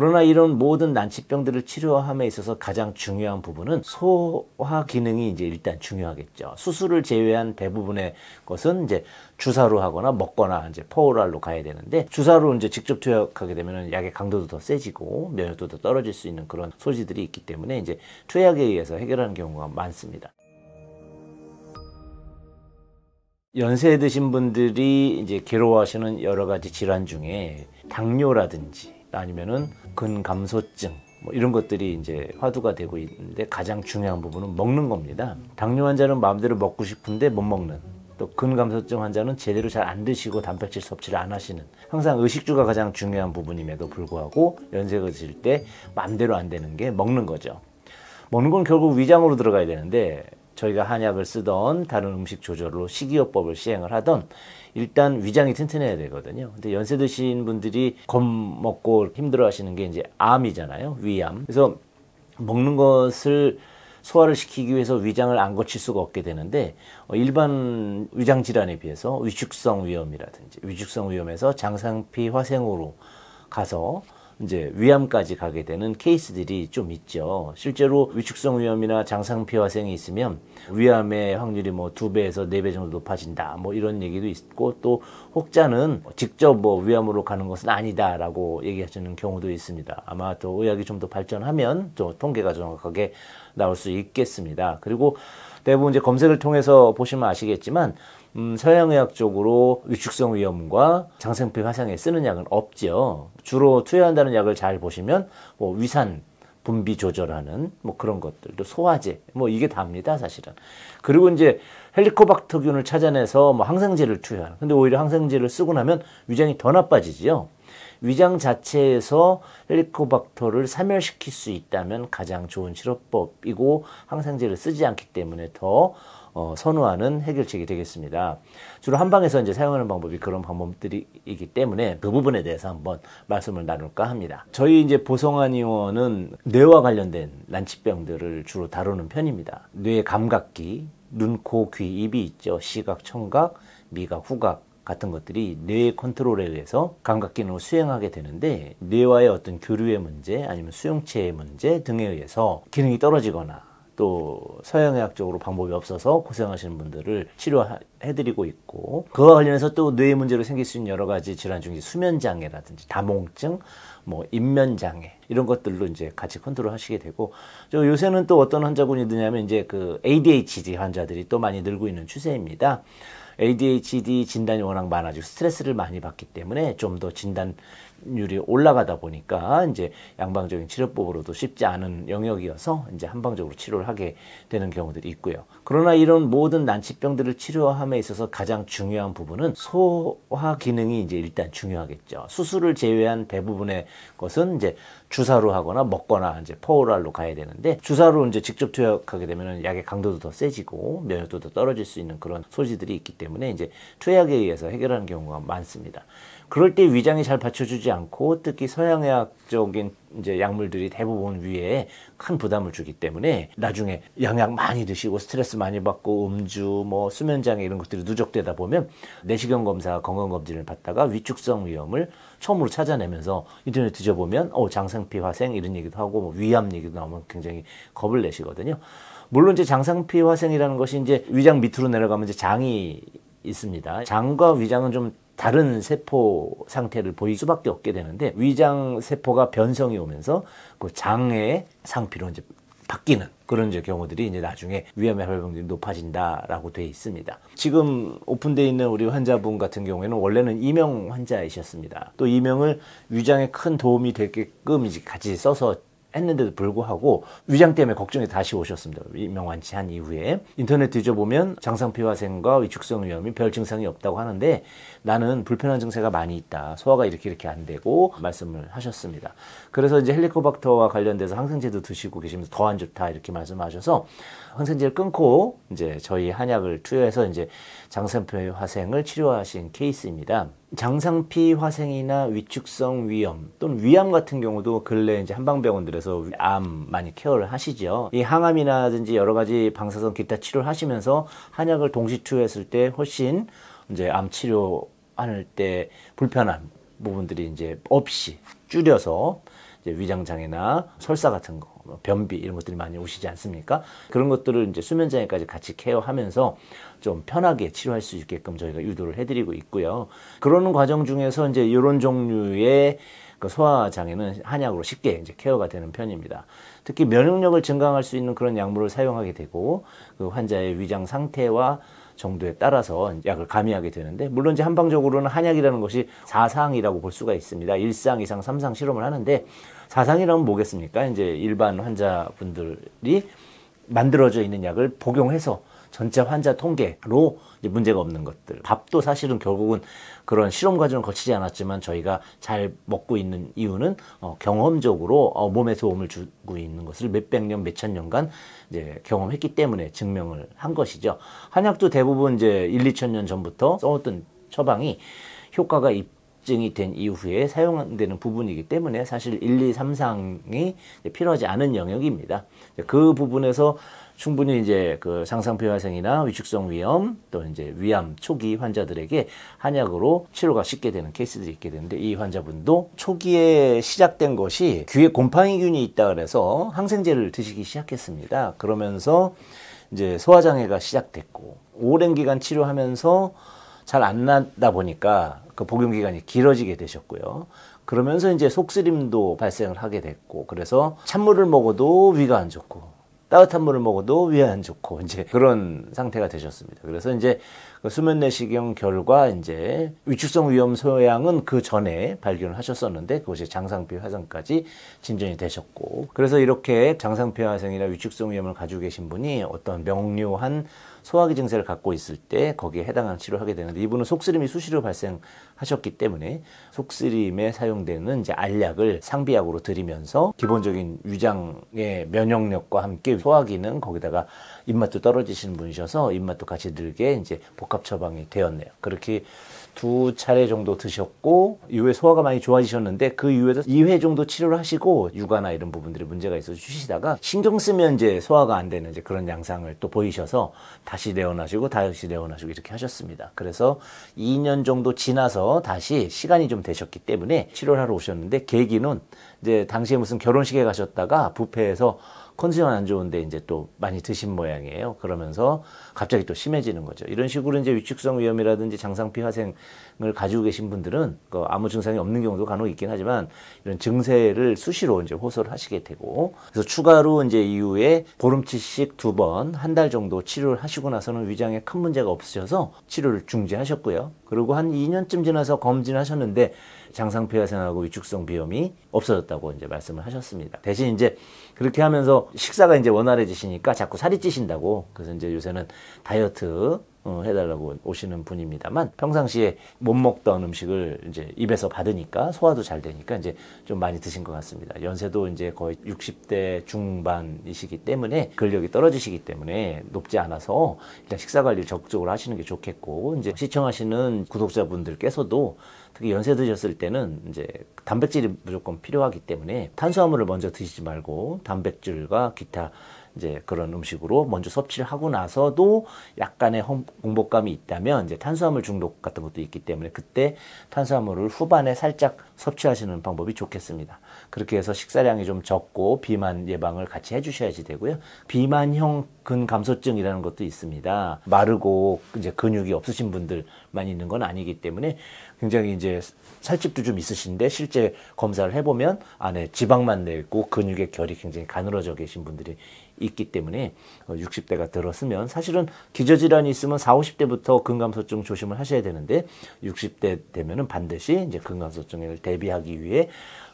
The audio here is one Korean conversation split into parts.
그러나 이런 모든 난치병들을 치료함에 있어서 가장 중요한 부분은 소화 기능이 이제 일단 중요하겠죠. 수술을 제외한 대부분의 것은 이제 주사로 하거나 먹거나 이제 포오랄로 가야 되는데, 주사로 이제 직접 투약하게 되면 약의 강도도 더 세지고 면역도 더 떨어질 수 있는 그런 소지들이 있기 때문에 이제 투약에 의해서 해결하는 경우가 많습니다. 연세 드신 분들이 이제 괴로워하시는 여러 가지 질환 중에 당뇨라든지 아니면은 근감소증 뭐 이런 것들이 이제 화두가 되고 있는데, 가장 중요한 부분은 먹는 겁니다. 당뇨 환자는 마음대로 먹고 싶은데 못 먹는, 또 근감소증 환자는 제대로 잘 안 드시고 단백질 섭취를 안 하시는, 항상 의식주가 가장 중요한 부분임에도 불구하고 연세가 드실 때 마음대로 안 되는 게 먹는 거죠. 먹는 건 결국 위장으로 들어가야 되는데, 저희가 한약을 쓰던 다른 음식 조절로 식이요법을 시행을 하던 일단 위장이 튼튼해야 되거든요. 근데 연세 드신 분들이 겁먹고 힘들어 하시는 게 이제 암이잖아요. 위암. 그래서 먹는 것을 소화를 시키기 위해서 위장을 안 거칠 수가 없게 되는데, 일반 위장 질환에 비해서 위축성 위염이라든지 위축성 위염에서 장상피 화생으로 가서 이제 위암까지 가게 되는 케이스들이 좀 있죠. 실제로 위축성 위염이나 장상피 화생이 있으면 위암의 확률이 뭐 2배에서 4배 정도 높아진다, 뭐 이런 얘기도 있고, 또 혹자는 직접 뭐 위암으로 가는 것은 아니다라고 얘기하시는 경우도 있습니다. 아마 또 의학이 좀 더 발전하면 또 통계가 정확하게 나올 수 있겠습니다. 그리고 대부분 이제 검색을 통해서 보시면 아시겠지만 서양의학 쪽으로 위축성 위염과 장상피 화상에 쓰는 약은 없죠. 주로 투여한다는 약을 잘 보시면 뭐 위산 분비 조절하는 뭐 그런 것들, 또 소화제, 뭐 이게 답니다, 사실은. 그리고 이제 헬리코박터균을 찾아내서 뭐 항생제를 투여하는. 근데 오히려 항생제를 쓰고 나면 위장이 더 나빠지지요. 위장 자체에서 헬리코박터를 사멸시킬 수 있다면 가장 좋은 치료법이고, 항생제를 쓰지 않기 때문에 더 선호하는 해결책이 되겠습니다. 주로 한방에서 이제 사용하는 방법이 그런 방법들이기 때문에 그 부분에 대해서 한번 말씀을 나눌까 합니다. 저희 이제 보성한 의원은 뇌와 관련된 난치병들을 주로 다루는 편입니다. 뇌 감각기, 눈, 코, 귀, 입이 있죠. 시각, 청각, 미각, 후각 같은 것들이 뇌의 컨트롤에 의해서 감각 기능을 수행하게 되는데, 뇌와의 어떤 교류의 문제 아니면 수용체의 문제 등에 의해서 기능이 떨어지거나 또 서양의학적으로 방법이 없어서 고생하시는 분들을 치료해드리고 있고, 그와 관련해서 또 뇌의 문제로 생길 수 있는 여러 가지 질환 중에 수면장애라든지 다몽증, 뭐 인면장애 이런 것들로 이제 같이 컨트롤 하시게 되고, 요새는 또 어떤 환자군이 드냐면 이제 그 ADHD 환자들이 또 많이 늘고 있는 추세입니다. ADHD 진단이 워낙 많아지고 스트레스를 많이 받기 때문에 좀 더 진단율이 올라가다 보니까 이제 양방적인 치료법으로도 쉽지 않은 영역이어서 이제 한방적으로 치료를 하게 되는 경우들이 있고요. 그러나 이런 모든 난치병들을 치료함에 있어서 가장 중요한 부분은 소화 기능이 이제 일단 중요하겠죠. 수술을 제외한 대부분의 것은 이제 주사로 하거나 먹거나 이제 포오랄로 가야 되는데, 주사로 이제 직접 투약하게 되면 약의 강도도 더 세지고 면역도 더 떨어질 수 있는 그런 소지들이 있기 때문에 이제 투약에 의해서 해결하는 경우가 많습니다. 그럴 때 위장이 잘 받쳐주지 않고, 특히 서양의학적인 이제 약물들이 대부분 위에 큰 부담을 주기 때문에 나중에 양약 많이 드시고 스트레스 많이 받고 음주, 뭐 수면장애 이런 것들이 누적되다 보면 내시경 검사, 건강검진을 받다가 위축성 위염을 처음으로 찾아내면서 인터넷 뒤져보면 장상피 화생 이런 얘기도 하고 뭐 위암 얘기도 나오면 굉장히 겁을 내시거든요. 물론 이제 장상피 화생이라는 것이 이제 위장 밑으로 내려가면 이제 장이 있습니다. 장과 위장은 좀 다른 세포 상태를 보일 수밖에 없게 되는데, 위장 세포가 변성이 오면서 그 장의 상피로 이제 바뀌는 그런 이제 경우들이 이제 나중에 위암의 발병률이 높아진다라고 돼 있습니다. 지금 오픈되어 있는 우리 환자분 같은 경우에는 원래는 이명 환자이셨습니다. 또 이명을 위장에 큰 도움이 되게끔 이제 같이 써서 했는데도 불구하고 위장 때문에 걱정이 다시 오셨습니다. 이명 완치한 이후에 인터넷 뒤져보면 장상피 화생과 위축성 위염이 별 증상이 없다고 하는데, 나는 불편한 증세가 많이 있다, 소화가 이렇게 안 되고 말씀을 하셨습니다. 그래서 이제 헬리코박터와 관련돼서 항생제도 드시고 계시면서 더 안 좋다 이렇게 말씀하셔서 항생제를 끊고 이제 저희 한약을 투여해서 이제 장상피 화생을 치료하신 케이스입니다. 장상피 화생이나 위축성 위염 또는 위암 같은 경우도 근래 이제 한방병원들에서 암 많이 케어를 하시죠. 이 항암이라든지 여러 가지 방사선 기타 치료를 하시면서 한약을 동시 투여했을 때 훨씬 이제 암 치료할 때 불편한 부분들이 이제 없이 줄여서 이제 위장장애나 설사 같은 거, 변비 이런 것들이 많이 오시지 않습니까? 그런 것들을 이제 수면장애까지 같이 케어하면서 좀 편하게 치료할 수 있게끔 저희가 유도를 해드리고 있고요. 그러는 과정 중에서 이제 이런 종류의 그 소화장애는 한약으로 쉽게 이제 케어가 되는 편입니다. 특히 면역력을 증강할 수 있는 그런 약물을 사용하게 되고 그 환자의 위장 상태와 정도에 따라서 약을 가미하게 되는데, 물론 이제 한방적으로는 한약이라는 것이 4상이라고 볼 수가 있습니다. 1상, 2상, 3상 실험을 하는데 4상이라면 뭐겠습니까? 이제 일반 환자분들이 만들어져 있는 약을 복용해서 전체 환자 통계로 이제 문제가 없는 것들. 밥도 사실은 결국은 그런 실험 과정을 거치지 않았지만 저희가 잘 먹고 있는 이유는 경험적으로 몸에 도움을 주고 있는 것을 몇백 년, 몇천 년간 이제 경험했기 때문에 증명을 한 것이죠. 한약도 대부분 이제 1, 2천 년 전부터 써왔던 처방이 효과가 입증이 된 이후에 사용되는 부분이기 때문에 사실 1, 2, 3상이 필요하지 않은 영역입니다. 그 부분에서 충분히 이제 그 상상폐화생이나 위축성 위염 또 이제 위암 초기 환자들에게 한약으로 치료가 쉽게 되는 케이스들이 있게 되는데, 이 환자분도 초기에 시작된 것이 귀에 곰팡이균이 있다 그래서 항생제를 드시기 시작했습니다. 그러면서 이제 소화장애가 시작됐고 오랜 기간 치료하면서 잘 안 나다 보니까 그 복용 기간이 길어지게 되셨고요. 그러면서 이제 속쓰림도 발생을 하게 됐고, 그래서 찬물을 먹어도 위가 안 좋고 따뜻한 물을 먹어도 위에 안 좋고 이제 그런 상태가 되셨습니다. 그래서 이제 그 수면 내시경 결과 이제 위축성 위염 소양은 그 전에 발견을 하셨었는데 그것이 장상피 화상까지 진전이 되셨고, 그래서 이렇게 장상피 화상이나 위축성 위염을 가지고 계신 분이 어떤 명료한 소화기 증세를 갖고 있을 때 거기에 해당하는 치료를 하게 되는데, 이분은 속쓰림이 수시로 발생하셨기 때문에 속쓰림에 사용되는 이제 알약을 상비약으로 드리면서 기본적인 위장의 면역력과 함께 소화 기능, 거기다가 입맛도 떨어지시는 분이셔서 입맛도 같이 늘게 이제 복합 처방이 되었네요. 그렇게 2차례 정도 드셨고 이후에 소화가 많이 좋아지셨는데, 그 이후에도 2회 정도 치료를 하시고 육아나 이런 부분들이 문제가 있어서 쉬시다가 신경 쓰면 이제 소화가 안 되는 이제 그런 양상을 또 보이셔서 다시 내원하시고 다시 내원하시고 이렇게 하셨습니다. 그래서 2년 정도 지나서 다시 시간이 좀 되셨기 때문에 치료를 하러 오셨는데, 계기는 이제 당시에 무슨 결혼식에 가셨다가 뷔페에서 컨디션 안 좋은데 이제 또 많이 드신 모양이에요. 그러면서 갑자기 또 심해지는 거죠. 이런 식으로 이제 위축성 위염이라든지 장상피 화생을 가지고 계신 분들은 아무 증상이 없는 경우도 간혹 있긴 하지만 이런 증세를 수시로 이제 호소를 하시게 되고, 그래서 추가로 이제 이후에 보름치씩 2번 한 달 정도 치료를 하시고 나서는 위장에 큰 문제가 없으셔서 치료를 중지하셨고요. 그리고 한 2년쯤 지나서 검진하셨는데 장상피 화생하고 위축성 비염이 없어졌다고 이제 말씀을 하셨습니다. 대신 이제 그렇게 하면서 식사가 이제 원활해지시니까 자꾸 살이 찌신다고, 그래서 이제 요새는 다이어트 해달라고 오시는 분입니다만, 평상시에 못 먹던 음식을 이제 입에서 받으니까 소화도 잘 되니까 이제 좀 많이 드신 것 같습니다. 연세도 이제 거의 60대 중반이시기 때문에 근력이 떨어지시기 때문에 높지 않아서 일단 식사 관리를 적극적으로 하시는 게 좋겠고, 이제 시청하시는 구독자분들께서도 특히 연세 드셨을 때는 이제 단백질이 무조건 필요하기 때문에 탄수화물을 먼저 드시지 말고 단백질과 기타 이제 그런 음식으로 먼저 섭취를 하고 나서도 약간의 공복감이 있다면 이제 탄수화물 중독 같은 것도 있기 때문에 그때 탄수화물을 후반에 살짝 섭취하시는 방법이 좋겠습니다. 그렇게 해서 식사량이 좀 적고 비만 예방을 같이 해주셔야지 되고요. 비만형 근감소증이라는 것도 있습니다. 마르고 이제 근육이 없으신 분들만 있는 건 아니기 때문에 굉장히 이제 살집도 좀 있으신데 실제 검사를 해보면 안에 지방만 내있고 근육의 결이 굉장히 가늘어져 계신 분들이 있기 때문에 60대가 들었으면 사실은 기저질환이 있으면 40, 50대부터 근감소증 조심을 하셔야 되는데 60대 되면은 반드시 이제 근감소증을 대비하기 위해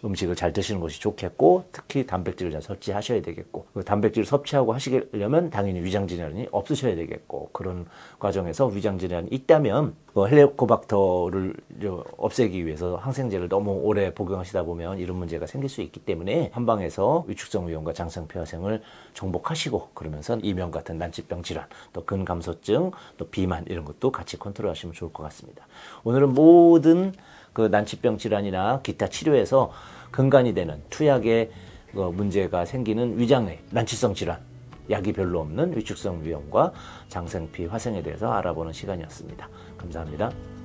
음식을 잘 드시는 것이 좋겠고, 특히 단백질을 잘 섭취하셔야 되겠고, 그 단백질을 섭취하고 하시려면 당연히 위장질환이 없으셔야 되겠고, 그런 과정에서 위장질환이 있다면 헬리코박터를 없애기 위해서 항생제를 너무 오래 복용하시다 보면 이런 문제가 생길 수 있기 때문에 한방에서 위축성 위염과 장상피 화생을 정복하시고, 그러면서 이명 같은 난치병 질환, 또 근감소증, 또 비만 이런 것도 같이 컨트롤하시면 좋을 것 같습니다. 오늘은 모든 그 난치병 질환이나 기타 치료에서 근간이 되는 투약에 문제가 생기는 위장의 난치성 질환, 약이 별로 없는 위축성 위염과 장상피 화생에 대해서 알아보는 시간이었습니다. 감사합니다.